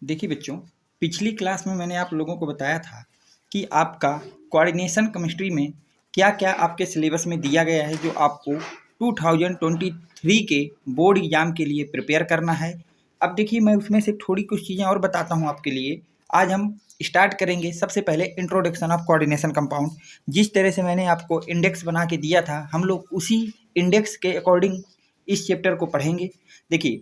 देखिए बच्चों, पिछली क्लास में मैंने आप लोगों को बताया था कि आपका कोऑर्डिनेशन केमिस्ट्री में क्या क्या आपके सिलेबस में दिया गया है जो आपको 2023 के बोर्ड एग्जाम के लिए प्रिपेयर करना है। अब देखिए, मैं उसमें से थोड़ी कुछ चीज़ें और बताता हूँ आपके लिए। आज हम स्टार्ट करेंगे सबसे पहले इंट्रोडक्शन ऑफ कोऑर्डिनेशन कंपाउंड। जिस तरह से मैंने आपको इंडेक्स बना के दिया था, हम लोग उसी इंडेक्स के अकॉर्डिंग इस चैप्टर को पढ़ेंगे। देखिए,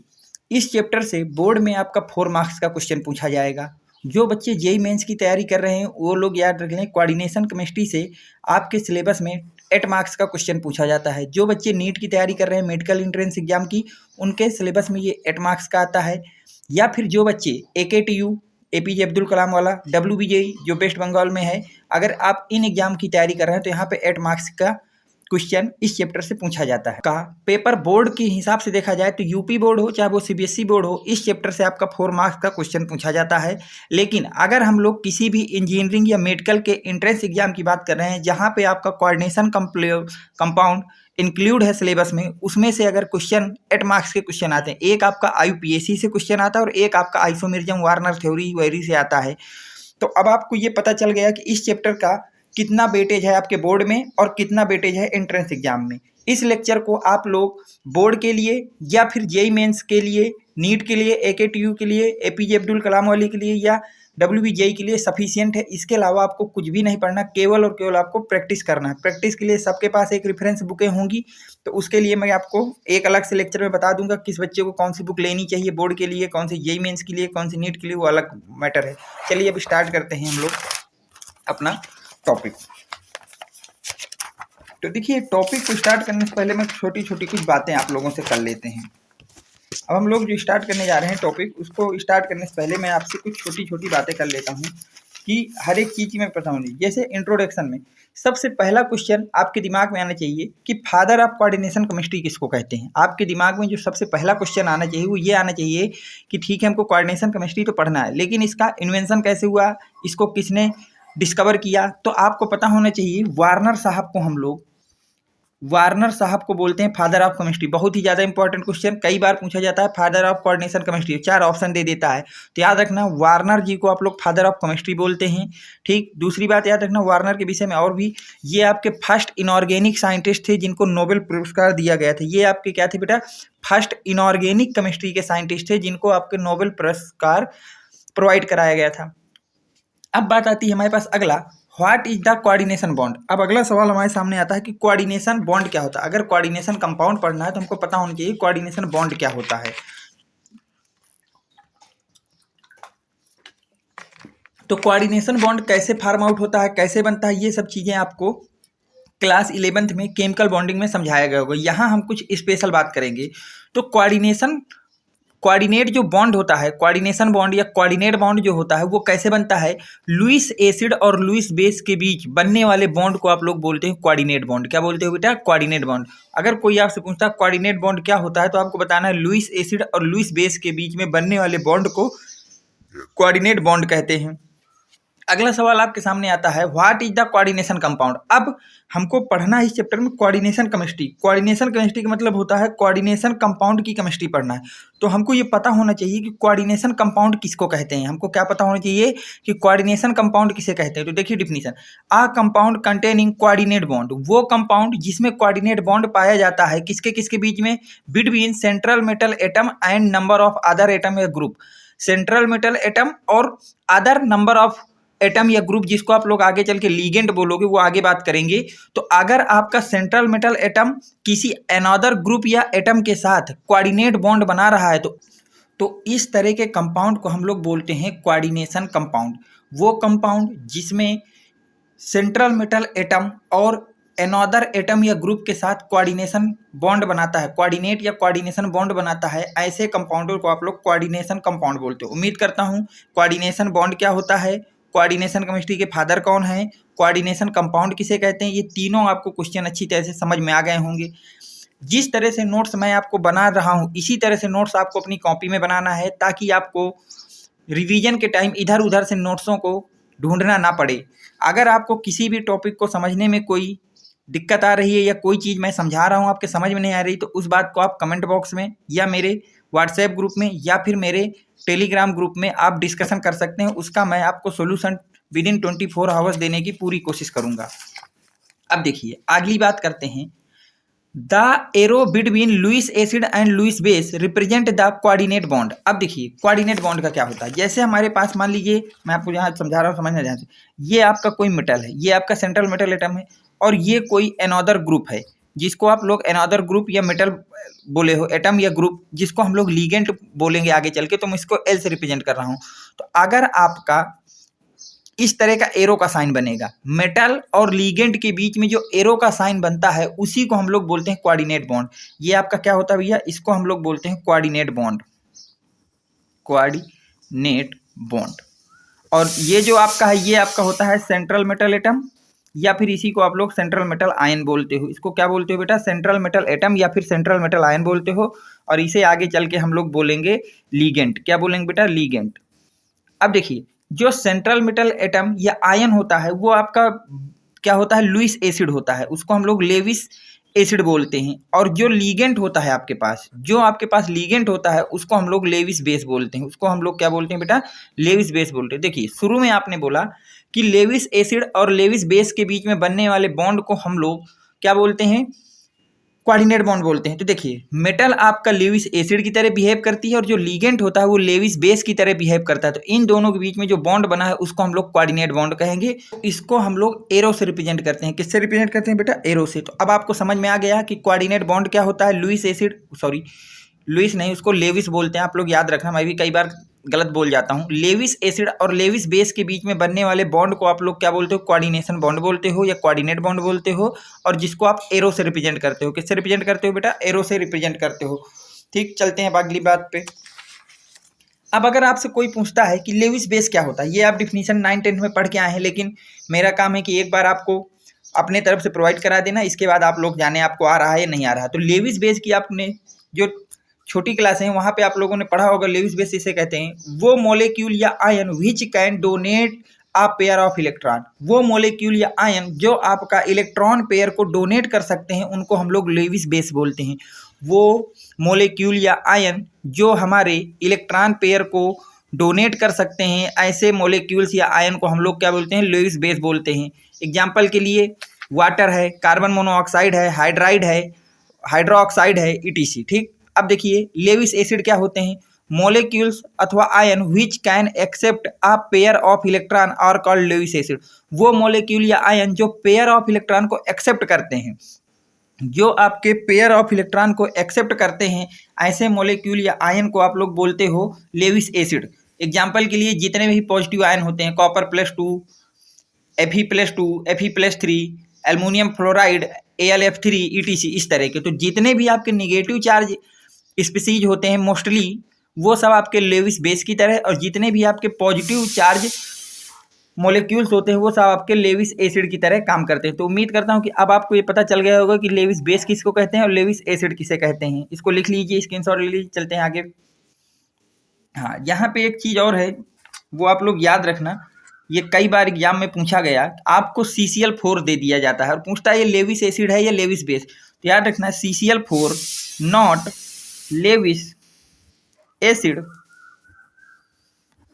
इस चैप्टर से बोर्ड में आपका 4 मार्क्स का क्वेश्चन पूछा जाएगा। जो बच्चे जेईई मेंस की तैयारी कर रहे हैं वो लोग याद रख लें, कोऑर्डिनेशन केमिस्ट्री से आपके सिलेबस में 8 मार्क्स का क्वेश्चन पूछा जाता है। जो बच्चे नीट की तैयारी कर रहे हैं, मेडिकल एंट्रेंस एग्जाम की, उनके सिलेबस में ये 8 मार्क्स का आता है। या फिर जो बच्चे AKTU APJ अब्दुल कलाम वाला WBJEE जो वेस्ट बंगाल में है, अगर आप इन एग्जाम की तैयारी कर रहे हैं तो यहाँ पे 8 मार्क्स का क्वेश्चन इस चैप्टर से पूछा जाता है। का पेपर बोर्ड के हिसाब से देखा जाए तो यूपी बोर्ड हो चाहे वो CBSE बोर्ड हो, इस चैप्टर से आपका 4 मार्क्स का क्वेश्चन पूछा जाता है। लेकिन अगर हम लोग किसी भी इंजीनियरिंग या मेडिकल के एंट्रेंस एग्जाम की बात कर रहे हैं जहाँ पे आपका कोऑर्डिनेशन कंपाउंड इंक्लूड है सिलेबस में, उसमें से अगर क्वेश्चन 8 मार्क्स के क्वेश्चन आते हैं, एक आपका IUPAC से क्वेश्चन आता है और एक आपका आइसोमेरिज्म वार्नर थ्योरी वैरी से आता है। तो अब आपको ये पता चल गया कि इस चैप्टर का कितना वेटेज है आपके बोर्ड में और कितना वेटेज है एंट्रेंस एग्जाम में। इस लेक्चर को आप लोग बोर्ड के लिए या फिर जेईई मेंस के लिए, नीट के लिए, AKTU के लिए, APJ अब्दुल कलाम वाली के लिए या WBJEE के लिए सफिशियंट है। इसके अलावा आपको कुछ भी नहीं पढ़ना, केवल और केवल आपको प्रैक्टिस करना है। प्रैक्टिस के लिए सबके पास एक रेफरेंस बुकें होंगी, तो उसके लिए मैं आपको एक अलग से लेक्चर में बता दूंगा किस बच्चे को कौन सी बुक लेनी चाहिए बोर्ड के लिए, कौन सी जेईई मेंस के लिए, कौन सी नीट के लिए, वो अलग मैटर है। चलिए अब स्टार्ट करते हैं हम लोग अपना टॉपिक। तो देखिए, टॉपिक को स्टार्ट करने से पहले मैं छोटी छोटी कुछ बातें आप लोगों से कर लेते हैं। अब हम लोग जो स्टार्ट करने जा रहे हैं टॉपिक, उसको स्टार्ट करने से पहले मैं आपसे कुछ छोटी छोटी बातें कर लेता हूँ कि हर एक चीज़ की मैं पता होनी। जैसे इंट्रोडक्शन में सबसे पहला क्वेश्चन आपके दिमाग में आना चाहिए कि फादर ऑफ कोऑर्डिनेशन केमिस्ट्री किसको कहते हैं। आपके दिमाग में जो सबसे पहला क्वेश्चन आना चाहिए वो ये आना चाहिए कि ठीक है, हमको कोऑर्डिनेशन केमिस्ट्री तो पढ़ना है, लेकिन इसका इन्वेंशन कैसे हुआ, इसको किसने डिस्कवर किया। तो आपको पता होना चाहिए वार्नर साहब को हम लोग, वार्नर साहब को बोलते हैं फादर ऑफ केमिस्ट्री। बहुत ही ज़्यादा इंपॉर्टेंट क्वेश्चन, कई बार पूछा जाता है father of coordination chemistry, 4 option दे देता है। तो याद रखना, वार्नर जी को आप लोग फादर ऑफ केमिस्ट्री बोलते हैं। ठीक, दूसरी बात याद रखना वार्नर के विषय में और भी, ये आपके फर्स्ट इनऑर्गेनिक साइंटिस्ट थे जिनको नोबेल पुरस्कार दिया गया था। ये आपके क्या थे बेटा, फर्स्ट इनऑर्गेनिक केमिस्ट्री के साइंटिस्ट थे जिनको आपके नोबेल पुरस्कार प्रोवाइड कराया गया था। अब बात आती है हमारे पास अगला, what is the coordination bond. अब अगला सवाल हमारे सामने आता है कि कोऑर्डिनेशन बॉन्ड क्या होता है। अगर कोऑर्डिनेशन कंपाउंड पढ़ना है तो हमको पता होना चाहिए कोऑर्डिनेशन बॉन्ड क्या होता है। तो कोऑर्डिनेशन बॉन्ड कैसे फार्म आउट होता है, कैसे बनता है, ये सब चीज़ें आपको क्लास 11th में केमिकल बॉन्डिंग में समझाया गया होगा। यहाँ हम कुछ स्पेशल बात करेंगे। तो कोऑर्डिनेट जो बॉन्ड होता है, कोऑर्डिनेशन बॉन्ड या कोऑर्डिनेट बॉन्ड जो होता है वो कैसे बनता है, लुईस एसिड और लुईस बेस के बीच बनने वाले बॉन्ड को आप लोग बोलते हैं कोऑर्डिनेट बॉन्ड। क्या बोलते हो बेटा, कोऑर्डिनेट बॉन्ड। अगर कोई आपसे पूछता है कोऑर्डिनेट बॉन्ड क्या होता है, तो आपको बताना है लुईस एसिड और लुईस बेस के बीच में बनने वाले बॉन्ड को कोऑर्डिनेट बॉन्ड कहते हैं। अगला सवाल आपके सामने आता है, what is the coordination compound. अब हमको पढ़ना है इस चैप्टर में कोऑर्डिनेशन केमिस्ट्री। कोऑर्डिनेशन केमिस्ट्री का मतलब होता है कोऑर्डिनेशन कंपाउंड की केमिस्ट्री पढ़ना है। तो हमको ये पता होना चाहिए कि कोऑर्डिनेशन कंपाउंड किसको कहते हैं। हमको क्या पता होना चाहिए कि कोऑर्डिनेशन कंपाउंड किसे कहते हैं। तो देखिए डिफिनीशन, आ कंपाउंड कंटेनिंग कोऑर्डिनेट बॉन्ड, वो कंपाउंड जिसमें कोऑर्डिनेट बॉन्ड पाया जाता है किसके किसके बीच में, between central metal atom and number of other atom या ग्रुप। सेंट्रल मेटल एटम और अदर नंबर ऑफ एटम या ग्रुप, जिसको आप लोग आगे चल के लीगेंड बोलोगे, वो आगे बात करेंगे। तो अगर आपका सेंट्रल मेटल एटम किसी अनदर ग्रुप या एटम के साथ कोऑर्डिनेट बॉन्ड बना रहा है तो इस तरह के कंपाउंड को हम लोग बोलते हैं कोऑर्डिनेशन कंपाउंड। वो कंपाउंड जिसमें सेंट्रल मेटल एटम और अनदर एटम या ग्रुप के साथ कोऑर्डिनेशन बॉन्ड बनाता है, कोऑर्डिनेट या कोऑर्डिनेशन बॉन्ड बनाता है, ऐसे कंपाउंडों को आप लोग कोऑर्डिनेशन कंपाउंड बोलते हो। उम्मीद करता हूँ कोऑर्डिनेशन बॉन्ड क्या होता है, कोऑर्डिनेशन केमिस्ट्री के फादर कौन है, कोऑर्डिनेशन कंपाउंड किसे कहते हैं, ये तीनों आपको क्वेश्चन अच्छी तरह से समझ में आ गए होंगे। जिस तरह से नोट्स मैं आपको बना रहा हूँ इसी तरह से नोट्स आपको अपनी कॉपी में बनाना है, ताकि आपको रिवीजन के टाइम इधर उधर से नोट्सों को ढूंढना ना पड़े। अगर आपको किसी भी टॉपिक को समझने में कोई दिक्कत आ रही है या कोई चीज़ मैं समझा रहा हूँ आपके समझ में नहीं आ रही, तो उस बात को आप कमेंट बॉक्स में या मेरे व्हाट्सएप ग्रुप में या फिर मेरे टेलीग्राम ग्रुप में आप डिस्कशन कर सकते हैं, उसका मैं आपको सोल्यूशन विद इन 24 आवर्स देने की पूरी कोशिश करूंगा। अब देखिए अगली बात करते हैं, the arrow between Lewis acid and Lewis base represent the coordinate bond. अब देखिए कोऑर्डिनेट बॉन्ड का क्या होता है, जैसे हमारे पास मान लीजिए, मैं आपको यहाँ समझा रहा हूँ, समझना ध्यान से, ये आपका कोई मेटल है, ये आपका सेंट्रल मेटल एटम है, और ये कोई अनदर ग्रुप है जिसको आप लोग अनदर ग्रुप या मेटल बोले हो, एटम या ग्रुप, जिसको हम लोग लीगेंट बोलेंगे आगे चल के, तो मैं इसको एल से रिप्रेजेंट कर रहा हूँ। तो अगर आपका इस तरह का एरो का साइन बनेगा, मेटल और लीगेंट के बीच में जो एरो का साइन बनता है उसी को हम लोग बोलते हैं कोऑर्डिनेट बॉन्ड। ये आपका क्या होता है भैया, इसको हम लोग बोलते हैं कोऑर्डिनेट बॉन्ड, कोऑर्डिनेट बॉन्ड। और ये जो आपका है, ये आपका होता है सेंट्रल मेटल एटम, या फिर इसी को आप लोग सेंट्रल मेटल आयन बोलते हो। इसको क्या बोलते हो बेटा, सेंट्रल मेटल एटम या फिर सेंट्रल मेटल आयन बोलते हो। और इसे आगे चल के हम लोग बोलेंगे लीगेंट। क्या बोलेंगे बेटा, लीगेंट। अब देखिए जो सेंट्रल मेटल एटम या आयन होता है वो आपका क्या होता है, लुईस एसिड होता है, उसको हम लोग लेविस एसिड बोलते हैं। और जो लीगेंट होता है आपके पास, जो आपके पास लीगेंट होता है उसको हम लोग लेविस बेस बोलते हैं। उसको हम लोग क्या बोलते हैं बेटा, लेविस बेस बोलते हैं। देखिए शुरू में आपने बोला कि लेविस एसिड और लेविस बेस के बीच में बनने वाले बॉन्ड को हम लोग क्या बोलते हैं, कोऑर्डिनेट बॉन्ड बोलते हैं। तो देखिए मेटल आपका लेविस एसिड की तरह बिहेव करती है और जो लीगेंट होता है वो लेविस बेस की तरह बिहेव करता है। तो इन दोनों के बीच में जो बॉन्ड बना है उसको हम लोग कोऑर्डिनेट बॉन्ड कहेंगे। इसको हम लोग एरो से रिप्रेजेंट करते हैं। किससे रिप्रेजेंट करते हैं बेटा, एरो से। तो अब आपको समझ में आ गया कि कोऑर्डिनेट बॉन्ड क्या होता है। लुईस एसिड, सॉरी लुईस नहीं, उसको लेविस बोलते हैं, आप लोग याद रखना, मैं भी कई बार गलत बोल जाता हूँ। लेविस एसिड और लेविस बेस के बीच में बनने वाले बॉन्ड को आप लोग क्या बोलते हो, कोऑर्डिनेशन बॉन्ड बोलते हो या कोऑर्डिनेट बॉन्ड बोलते हो। और जिसको आप एरो से रिप्रेजेंट करते हो। किससे रिप्रेजेंट करते हो बेटा, एरो से रिप्रेजेंट करते हो। ठीक, चलते हैं अगली बात पे। अब अगर आपसे कोई पूछता है कि लेविस बेस क्या होता है, ये आप डिफिनीशन 9-10 में पढ़ के आए हैं, लेकिन मेरा काम है कि एक बार आपको अपने तरफ से प्रोवाइड करा देना, इसके बाद आप लोग जाने आपको आ रहा है या नहीं आ रहा। तो लेविस बेस की आपने जो छोटी क्लास है वहाँ पे आप लोगों ने पढ़ा होगा, लेविस बेस इसे कहते हैं वो मॉलिक्यूल या ion which can donate a pair of electron. वो मॉलिक्यूल या आयन जो आपका इलेक्ट्रॉन पेयर को डोनेट कर सकते हैं उनको हम लोग लेविस बेस बोलते हैं। वो मॉलिक्यूल या आयन जो हमारे इलेक्ट्रॉन पेयर को डोनेट कर सकते हैं, ऐसे मॉलिक्यूल्स या आयन को हम लोग क्या बोलते हैं, लेविस बेस बोलते हैं। एग्जाम्पल के लिए वाटर है, कार्बन मोनोऑक्साइड है, हाइड्राइड है, हाइड्रोक्साइड है, ईटीसी। ठीक, अब देखिए लेविस एसिड क्या होते हैं, मॉलिक्यूल्स अथवा ion which can accept a pair of electron are called Lewis acid. वो मॉलिक्यूल या आयन जो पेयर ऑफ इलेक्ट्रॉन को एक्सेप्ट करते हैं, जो आपके पेयर ऑफ इलेक्ट्रॉन को एक्सेप्ट करते हैं, ऐसे मॉलिक्यूल या आयन को आप लोग बोलते हो लेविस एसिड। एग्जाम्पल के लिए जितने भी पॉजिटिव आयन होते हैं, copper +2, Fe+2, Fe+3, aluminium fluoride, AlF3, ETC, इस तरह के, तो जितने भी आपके निगेटिव चार्ज स्पीसीज होते हैं मोस्टली वो सब आपके लेविस बेस की तरह, और जितने भी आपके पॉजिटिव चार्ज मॉलिक्यूल्स होते हैं वो सब आपके लेविस एसिड की तरह काम करते हैं। तो उम्मीद करता हूँ कि अब आपको ये पता चल गया होगा कि लेविस बेस किसको कहते हैं और लेविस एसिड किसे कहते हैं। इसको लिख लीजिए, स्क्रीनशॉट ले लीजिए, चलते हैं आगे। हाँ, यहाँ पे एक चीज़ और है, वो आप लोग याद रखना, ये कई बार एग्जाम में पूछा गया, आपको CCl4 दे दिया जाता है और पूछता है ये लेविस एसिड है या लेविस बेस। तो याद रखना CCl4 not Lewis acid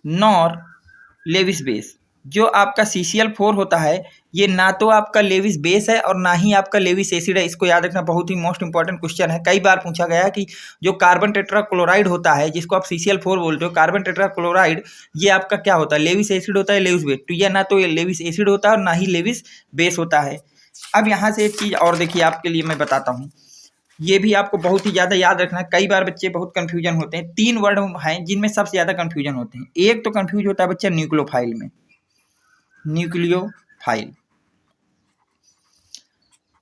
nor Lewis base. जो आपका CCl4 होता है ये ना तो आपका लेविस बेस है और ना ही आपका लेविस एसिड है। इसको याद रखना, बहुत ही मोस्ट इंपॉर्टेंट क्वेश्चन है। कई बार पूछा गया कि जो कार्बन टेट्राक्लोराइड होता है जिसको आप CCl4 बोलते हो, कार्बन टेट्राक्लोराइड, ये आपका क्या होता है, लेविस एसिड होता है, लेविस बेस। तो यह ना तो ये लेविस एसिड होता है और ना ही लेविस बेस होता है। अब यहाँ से एक चीज़ और देखिए आपके लिए मैं बताता हूँ, ये भी आपको बहुत ही ज़्यादा याद रखना। कई बार बच्चे बहुत कंफ्यूजन होते हैं। 3 वर्ड हैं जिनमें सबसे ज़्यादा कंफ्यूजन होते हैं। एक तो कंफ्यूज होता है बच्चा न्यूक्लियोफाइल में, न्यूक्लियोफाइल।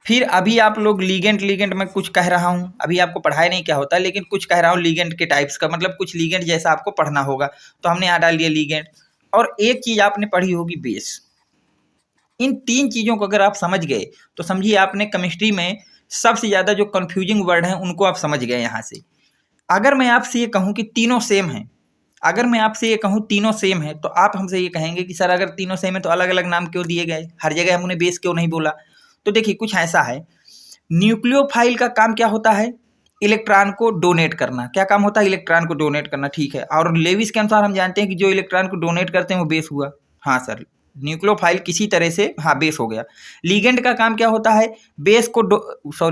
फिर अभी आप लोग लीगेंट मैं कुछ कह रहा हूँ, अभी आपको पढ़ाया नहीं क्या होता है, लेकिन कुछ कह रहा हूँ लीगेंट के टाइप्स का, मतलब कुछ लीगेंट जैसा आपको पढ़ना होगा, तो हमने यहाँ डाल दिया लीगेंट। और एक चीज़ आपने पढ़ी होगी बेस। इन 3 चीज़ों को अगर आप समझ गए तो समझिए आपने केमिस्ट्री में सबसे ज़्यादा जो कन्फ्यूजिंग वर्ड हैं उनको आप समझ गए यहाँ से। अगर मैं आपसे ये कहूँ कि तीनों सेम हैं, अगर मैं आपसे ये कहूँ तीनों सेम है, तो आप हमसे ये कहेंगे कि सर अगर तीनों सेम है तो अलग अलग नाम क्यों दिए गए, हर जगह हमने बेस क्यों नहीं बोला। तो देखिए कुछ ऐसा है, न्यूक्लियोफाइल का काम क्या होता है, इलेक्ट्रॉन को डोनेट करना। क्या काम होता है? इलेक्ट्रॉन को डोनेट करना, ठीक है। और लेविस के अनुसार हम जानते हैं कि जो इलेक्ट्रॉन को डोनेट करते हैं वो बेस हुआ। हाँ सर, न्यूक्लियोफाइल किसी तरह से हाँ बेस हो गया। लिगेंड का काम क्या होता है? बेस को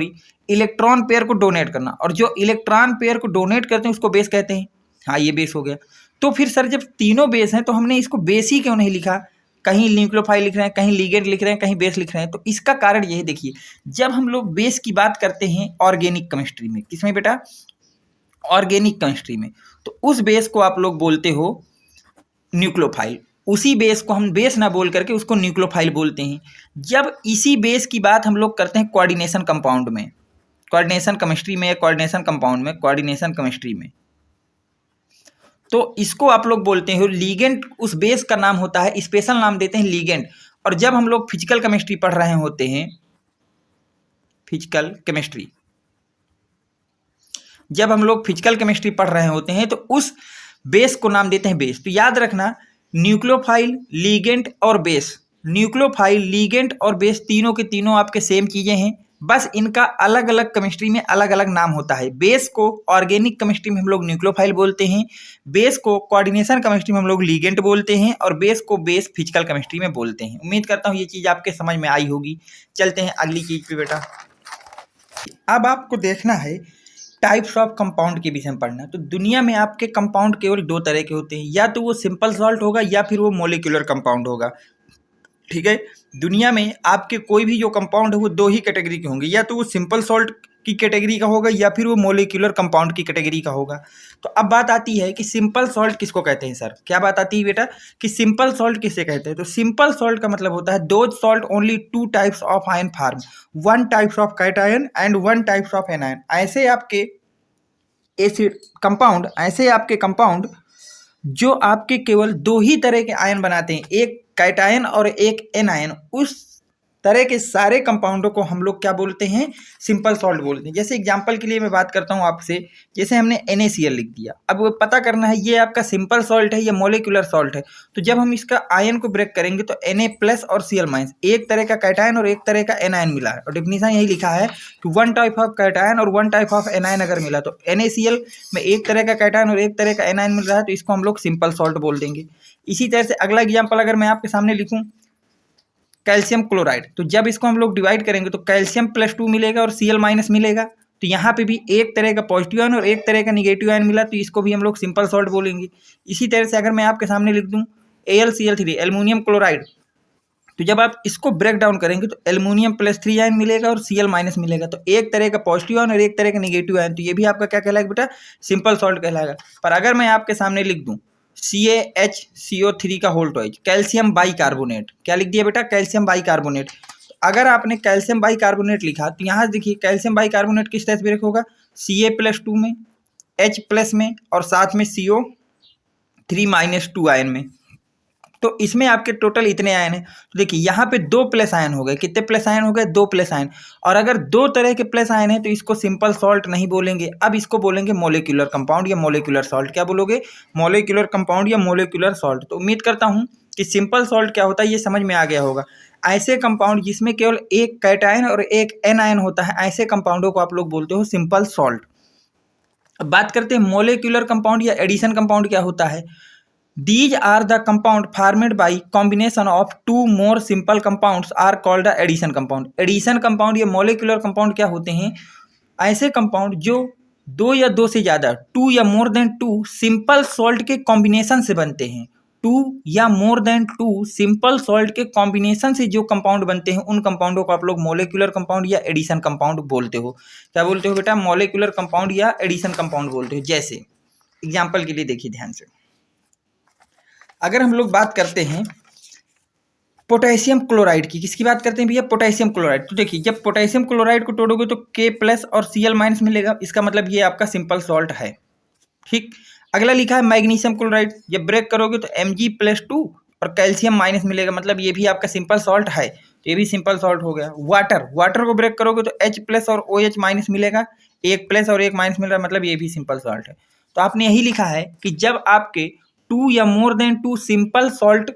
इलेक्ट्रॉन पेयर को डोनेट करना, और जो इलेक्ट्रॉन पेयर को डोनेट करते हैं उसको बेस कहते हैं। हाँ, ये बेस हो गया। तो फिर सर जब तीनों बेस हैं तो हमने इसको बेस ही क्यों नहीं लिखा? कहीं न्यूक्लियोफाइल लिख रहे हैं, कहीं लिगेंड लिख रहे हैं, कहीं बेस लिख रहे हैं। तो इसका कारण यही देखिए, जब हम लोग बेस की बात करते हैं ऑर्गेनिक केमिस्ट्री में, किसमें बेटा? ऑर्गेनिक केमिस्ट्री में, तो उस बेस को आप लोग बोलते हो न्यूक्लियोफाइल। उसी बेस को हम बेस ना बोल करके उसको न्यूक्लियोफाइल बोलते हैं। जब इसी बेस की बात हम लोग करते हैं कोऑर्डिनेशन कंपाउंड में, कोऑर्डिनेशन केमिस्ट्री में या कोऑर्डिनेशन कंपाउंड में, कोऑर्डिनेशन केमिस्ट्री में, तो इसको आप लोग बोलते हो लीगेंड। उस बेस का नाम होता है, स्पेशल नाम देते हैं लीगेंड। और जब हम लोग फिजिकल केमिस्ट्री पढ़ रहे होते हैं, फिजिकल केमिस्ट्री, जब हम लोग फिजिकल केमिस्ट्री पढ़ रहे होते हैं तो उस बेस को नाम देते हैं बेस। तो याद रखना, न्यूक्लियोफाइल, लीगेंड और बेस, न्यूक्लियोफाइल, लीगेंड और बेस तीनों के तीनों आपके सेम चीजें हैं, बस इनका अलग अलग केमिस्ट्री में अलग अलग नाम होता है। बेस को ऑर्गेनिक केमिस्ट्री में हम लोग न्यूक्लियोफाइल बोलते हैं, बेस को कोऑर्डिनेशन केमिस्ट्री में हम लोग लीगेंड बोलते हैं, और बेस को बेस फिजिकल केमिस्ट्री में बोलते हैं। उम्मीद करता हूँ ये चीज़ आपके समझ में आई होगी। चलते हैं अगली चीज पे बेटा। अब आपको देखना है टाइप्स ऑफ कंपाउंड के विषय में पढ़ना। तो दुनिया में आपके कंपाउंड केवल दो तरह के होते हैं, या तो वो सिंपल सॉल्ट होगा या फिर वो मोलिकुलर कंपाउंड होगा। ठीक है, दुनिया में आपके कोई भी जो कंपाउंड है वो दो ही कैटेगरी के होंगे, या तो वो सिंपल सॉल्ट की कैटेगरी का होगा या फिर वो मोलिकुलर कंपाउंड की कैटेगरी का होगा। तो अब बात आती है कि सिंपल सॉल्ट किसको कहते हैं सर? क्या बात आती है बेटा कि सिंपल सॉल्ट किसे कहते हैं? तो सिंपल सॉल्ट का मतलब होता है those salt only two types of ion form, one types of cation and one types of anion. ऐसे आपके एसिड कंपाउंड, ऐसे आपके कंपाउंड जो आपके केवल दो ही तरह के आयन बनाते हैं, एक कैटायन और एक एनायन, उस तरह के सारे कंपाउंडों को हम लोग क्या बोलते हैं? सिंपल सॉल्ट बोलते हैं। जैसे एग्जांपल के लिए मैं बात करता हूँ आपसे, जैसे हमने NaCl लिख दिया, अब वो पता करना है ये आपका सिंपल सॉल्ट है या मोलिकुलर सॉल्ट है। तो जब हम इसका आयन को ब्रेक करेंगे तो Na+ और Cl-, एक तरह का कैटायन और एक तरह का एनायन मिला है, और डेफिनेशन यही लिखा है कि वन टाइप ऑफ कैटायन और वन टाइप ऑफ एनायन अगर मिला, तो NaCl में एक तरह का कैटायन और एक तरह का एनायन मिल रहा है, तो इसको हम लोग सिंपल सॉल्ट बोल देंगे। इसी तरह से अगला एग्जाम्पल अगर मैं आपके सामने लिखूँ, कैल्शियम क्लोराइड, तो जब इसको हम लोग डिवाइड करेंगे तो कैल्शियम +2 मिलेगा और Cl- मिलेगा। तो यहाँ पे भी एक तरह का पॉजिटिव आयन और एक तरह का निगेटिव आयन मिला, तो इसको भी हम लोग सिंपल सॉल्ट बोलेंगे। इसी तरह से अगर मैं आपके सामने लिख दूँ AlCl3, एल्युमिनियम क्लोराइड, तो जब आप इसको ब्रेक डाउन करेंगे तो एल्युमिनियम +3 आयन मिलेगा और Cl- मिलेगा। तो एक तरह का पॉजिटिव आयन और एक तरह का निगेटिव आयन, तो ये भी आपका क्या कहलाएगा बेटा? सिंपल सॉल्ट कहलाएगा। पर अगर मैं आपके सामने लिख दूँ CaHCO3 का होल टॉइज, कैल्शियम बाइकार्बोनेट, क्या लिख दिया बेटा? Calcium bicarbonate. अगर आपने कैल्शियम बाइकार्बोनेट लिखा तो यहाँ देखिए कैल्शियम बाइकार्बोनेट किस तरह से ब्रेक होगा? Ca+2 में, H+ में, और साथ में CO3-2 आयन में। तो इसमें आपके टोटल इतने आयन हैं। तो देखिए यहाँ पे 2 प्लस आयन हो गए। कितने प्लस आयन हो गए? 2 प्लस आयन। और अगर दो तरह के प्लस आयन है तो इसको सिंपल सॉल्ट नहीं बोलेंगे, अब इसको बोलेंगे मोलिकुलर कंपाउंड या मोलिकुलर सॉल्ट। क्या बोलोगे? मोलिकुलर कंपाउंड या मोलिकुलर सॉल्ट। तो उम्मीद करता हूँ कि सिंपल सॉल्ट क्या होता है ये समझ में आ गया होगा। ऐसे कंपाउंड जिसमें केवल एक कैटायन और एक एनायन होता है, ऐसे कंपाउंडों को आप लोग बोलते हो सिंपल सॉल्ट। अब बात करते हैं मोलिकुलर कंपाउंड या एडिशन कंपाउंड क्या होता है। These are the compound formed by combination of two more simple compounds are called addition compound. Addition compound या molecular compound क्या होते हैं? ऐसे कंपाउंड जो दो या दो से ज़्यादा, 2 या मोर देन 2 सिंपल सॉल्ट के कॉम्बिनेशन से बनते हैं। 2 या मोर देन 2 सिंपल सॉल्ट के कॉम्बिनेशन से जो कंपाउंड बनते हैं, उन कंपाउंडों को आप लोग मोलिकुलर कंपाउंड या एडिशन कंपाउंड बोलते हो। क्या बोलते हो बेटा? मोलिकुलर कंपाउंड या एडिशन कंपाउंड बोलते हो। जैसे एग्जाम्पल के लिए देखिए ध्यान से, अगर हम लोग बात करते हैं पोटेशियम क्लोराइड की, किसकी बात करते हैं भैया? Potassium chloride. तो देखिए जब पोटेशियम क्लोराइड को तोड़ोगे तो K+ और Cl- मिलेगा, इसका मतलब ये आपका सिंपल सॉल्ट है। ठीक, अगला लिखा है मैग्नीशियम क्लोराइड, जब ब्रेक करोगे तो Mg+2 और कैल्शियम माइनस मिलेगा, मतलब ये भी आपका सिंपल सॉल्ट है, तो ये भी सिंपल सॉल्ट हो गया। वाटर को ब्रेक करोगे तो H+ और OH- मिलेगा, एक प्लस और एक माइनस मिल रहा है, मतलब ये भी सिंपल सॉल्ट है। तो आपने यही लिखा है कि जब आपके 2 या more than 2 simple salt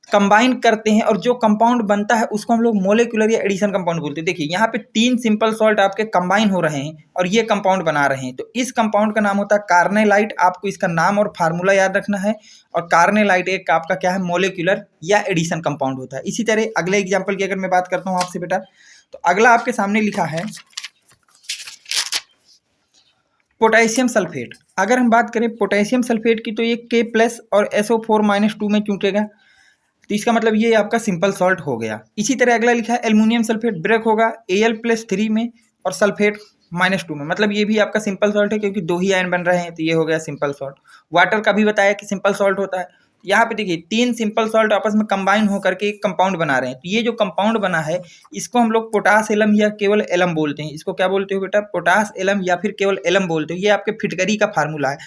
combine करते हैं और जो कंपाउंड बनता है उसको हम लोग मोलिकुलर या एडिशन कंपाउंड बोलते हैं। देखिए यहाँ पे 3 सिंपल सॉल्ट आपके कंबाइन हो रहे हैं और ये कंपाउंड बना रहे हैं, तो इस कंपाउंड का नाम होता है कार्नेलाइट। आपको इसका नाम और फार्मूला याद रखना है। और कार्नेलाइट एक आपका क्या है, मोलिकुलर या एडिशन कंपाउंड होता है। इसी तरह अगले एग्जाम्पल की अगर मैं बात करता हूँ आपसे बेटा, तो अगला आपके सामने लिखा है पोटेशियम सल्फेट। अगर हम बात करें पोटेशियम सल्फेट की, तो ये K+ और SO4- में टूटेगा, तो इसका मतलब ये आपका सिंपल सॉल्ट हो गया। इसी तरह अगला लिखा है एल्युमिनियम सल्फेट, ब्रेक होगा Al+3 में और सल्फेट -2 में, मतलब ये भी आपका सिंपल सॉल्ट है क्योंकि 2 ही आयन बन रहे हैं, तो ये हो गया सिंपल सॉल्ट। वाटर का भी बताया कि सिंपल सॉल्ट होता है। यहाँ पे देखिए 3 सिंपल सॉल्ट आपस में कंबाइन होकर के एक कंपाउंड बना रहे हैं, तो ये जो कंपाउंड बना है इसको हम लोग पोटास एलम या केवल एलम बोलते हैं। इसको क्या बोलते हो बेटा, पोटास एलम या फिर केवल एलम बोलते हो। ये आपके फिटकरी का फार्मूला है।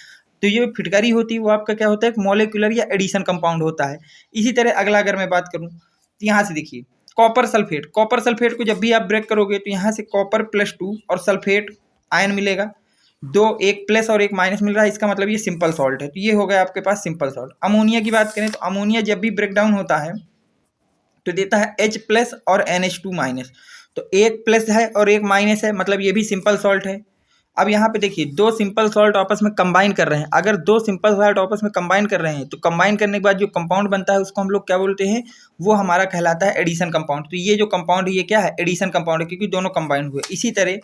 तो ये फिटकरी होती है वो आपका क्या होता है, एक मॉलिक्यूलर या एडिशन कंपाउंड होता है। इसी तरह अगला अगर मैं बात करूं, तो यहाँ से देखिए कॉपर सल्फेट। कॉपर सल्फेट को जब भी आप ब्रेक करोगे तो यहाँ से Copper+2 और सल्फेट आयन मिलेगा, एक प्लस और एक माइनस मिल रहा है, इसका मतलब ये सिंपल सॉल्ट है। तो ये हो गया आपके पास सिंपल सॉल्ट। अमोनिया की बात करें तो अमोनिया जब भी ब्रेक डाउन होता है तो देता है H+ और NH2-। तो एक प्लस है और एक माइनस है, मतलब ये भी सिंपल सॉल्ट है। अब यहाँ पे देखिए 2 सिंपल सॉल्ट आपस में कंबाइन कर रहे हैं। अगर 2 सिंपल सॉल्ट आपस में कंबाइन कर रहे हैं तो कंबाइन करने के बाद जो कंपाउंड बनता है उसको हम लोग क्या बोलते हैं, वो हमारा कहलाता है एडिशन कंपाउंड। तो ये जो कंपाउंड है ये क्या है, एडिशन कंपाउंड है, क्योंकि दोनों कंबाइन हुए। इसी तरह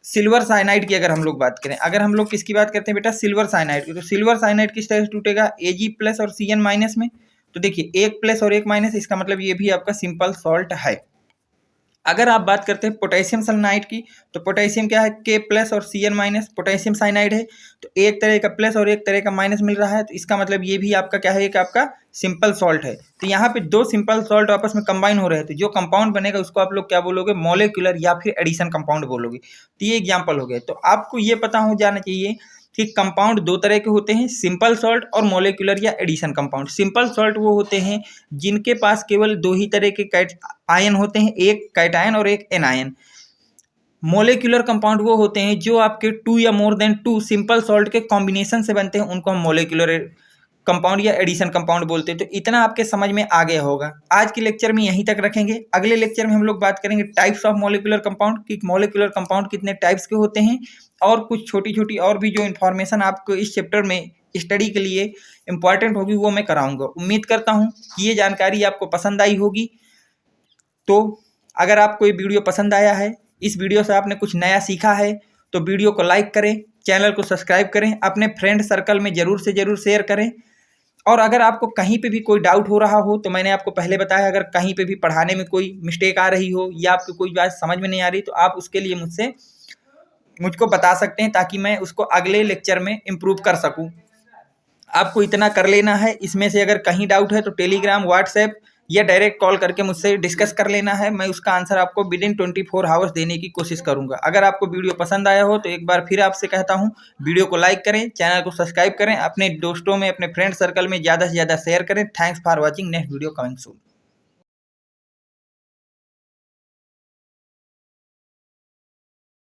सिल्वर साइनाइड की अगर हम लोग बात करें, अगर हम लोग किसकी बात करते हैं बेटा, सिल्वर साइनाइड की, तो सिल्वर साइनाइड किस तरह से टूटेगा, Ag+ और Cn- में। तो देखिए एक प्लस और एक माइनस, इसका मतलब ये भी आपका सिंपल सॉल्ट है। अगर आप बात करते हैं पोटेशियम सल्फाइड की, तो पोटेशियम क्या है, K+ और Cn-। पोटेशियम साइनाइड है, तो एक तरह का प्लस और एक तरह का माइनस मिल रहा है, तो इसका मतलब ये भी आपका क्या है, एक आपका सिंपल सॉल्ट है। तो यहाँ पे 2 सिंपल सॉल्ट आपस में कंबाइन हो रहे हैं, तो जो कंपाउंड बनेगा उसको आप लोग क्या बोलोगे, मॉलिक्यूलर या फिर एडिशन कंपाउंड बोलोगे। तो ये एग्जाम्पल हो गए। तो आपको ये पता हो जाना चाहिए कि कंपाउंड 2 तरह के होते हैं, सिंपल सॉल्ट और मॉलिक्यूलर या एडिशन कंपाउंड। सिंपल सॉल्ट वो होते हैं जिनके पास केवल 2 ही तरह के आयन होते हैं, एक कैटायन और एक एनायन। मॉलिक्यूलर कंपाउंड वो होते हैं जो आपके 2 या मोर देन 2 सिंपल सॉल्ट के कॉम्बिनेशन से बनते हैं, उनको हम मॉलिक्यूलर कंपाउंड या एडिशन कंपाउंड बोलते हैं। तो इतना आपके समझ में आ गया होगा। आज के लेक्चर में यहीं तक रखेंगे। अगले लेक्चर में हम लोग बात करेंगे टाइप्स ऑफ मॉलिक्यूलर कंपाउंड, कि मॉलिक्यूलर कंपाउंड कितने टाइप्स के होते हैं, और कुछ छोटी छोटी और भी जो इन्फॉर्मेशन आपको इस चैप्टर में स्टडी के लिए इंपॉर्टेंट होगी वो मैं कराऊंगा। उम्मीद करता हूँ कि ये जानकारी आपको पसंद आई होगी। तो अगर आपको ये वीडियो पसंद आया है, इस वीडियो से आपने कुछ नया सीखा है, तो वीडियो को लाइक करें, चैनल को सब्सक्राइब करें, अपने फ्रेंड सर्कल में ज़रूर से ज़रूर शेयर करें। और अगर आपको कहीं पे भी कोई डाउट हो रहा हो, तो मैंने आपको पहले बताया, अगर कहीं पे भी पढ़ाने में कोई मिस्टेक आ रही हो या आपको कोई बात समझ में नहीं आ रही, तो आप उसके लिए मुझको बता सकते हैं, ताकि मैं उसको अगले लेक्चर में इम्प्रूव कर सकूं। आपको इतना कर लेना है। इसमें से अगर कहीं डाउट है तो टेलीग्राम, व्हाट्सएप या डायरेक्ट कॉल करके मुझसे डिस्कस कर लेना है। मैं उसका आंसर आपको विदिन 24 आवर्स देने की कोशिश करूंगा। अगर आपको वीडियो पसंद आया हो तो एक बार फिर आपसे कहता हूं, वीडियो को लाइक करें, चैनल को सब्सक्राइब करें, अपने दोस्तों में, अपने फ्रेंड सर्कल में ज़्यादा से ज़्यादा शेयर करें। Thanks for watching. Next video coming soon.